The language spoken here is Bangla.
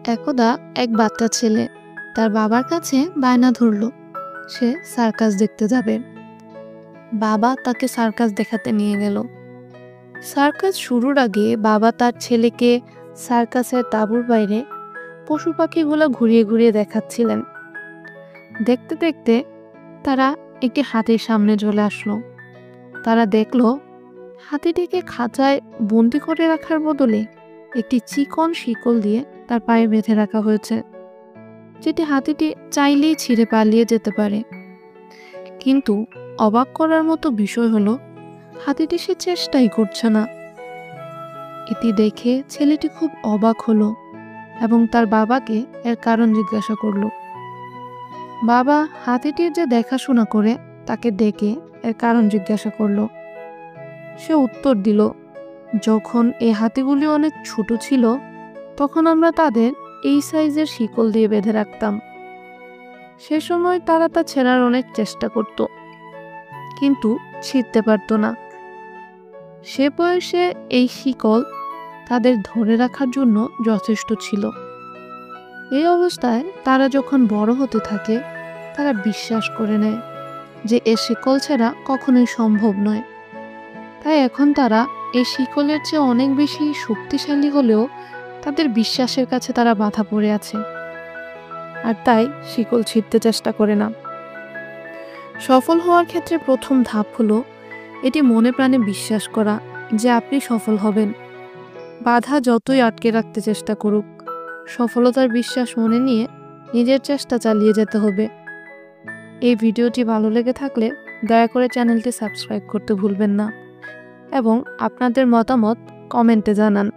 একদা এক বাচ্চা ছেলে তার বাবার কাছে বায়না ধরল সে সার্কাস দেখতে যাবে। বাবা তাকে সার্কাস দেখাতে নিয়ে গেল। সার্কাস শুরুর আগে বাবা তার ছেলেকে সার্কাসের তাঁবুর বাইরে পশু পাখিগুলো ঘুরিয়ে ঘুরিয়ে দেখাচ্ছিলেন। দেখতে দেখতে তারা একটি হাতির সামনে চলে আসলো। তারা দেখল হাতিটিকে খাঁচায় বন্দি করে রাখার বদলে একটি চিকন শিকল দিয়ে তার পায়ে বেঁধে রাখা হয়েছে, যেটি হাতিটি চাইলেই ছিঁড়ে পালিয়ে যেতে পারে। কিন্তু অবাক করার মতো বিষয় হলো হাতিটি সে চেষ্টাই করছে না। এটি দেখে ছেলেটি খুব অবাক হলো এবং তার বাবাকে এর কারণ জিজ্ঞাসা করলো। বাবা হাতিটির যে দেখাশোনা করে তাকে ডেকে এর কারণ জিজ্ঞাসা করলো। সে উত্তর দিল, যখন এই হাতিগুলি অনেক ছোট ছিল তখন আমরা তাদের এই সাইজের শিকল দিয়ে বেঁধে রাখতাম। সে সময় তারা তা ছেঁড়ার অনেক চেষ্টা করত, কিন্তু ছিঁড়তে পারত না। সে বয়সে এই শিকল তাদের ধরে রাখার জন্য যথেষ্ট ছিল। এই অবস্থায় তারা যখন বড় হতে থাকে তারা বিশ্বাস করে নেয় যে এ শিকল ছাড়া কখনোই সম্ভব নয়। তাই এখন তারা এই শিকলের চেয়ে অনেক বেশি শক্তিশালী হলেও তাদের বিশ্বাসের কাছে তারা বাধা পড়ে আছে, আর তাই শিকল ছিঁড়তে চেষ্টা করে না। সফল হওয়ার ক্ষেত্রে প্রথম ধাপ হলো এটি মনে প্রাণে বিশ্বাস করা যে আপনি সফল হবেন। বাধা যতই আটকে রাখতে চেষ্টা করুক, সফলতার বিশ্বাস মনে নিয়ে নিজের চেষ্টা চালিয়ে যেতে হবে। এই ভিডিওটি ভালো লেগে থাকলে দয়া করে চ্যানেলটি সাবস্ক্রাইব করতে ভুলবেন না এবং আপনাদের মতামত কমেন্টে জানান।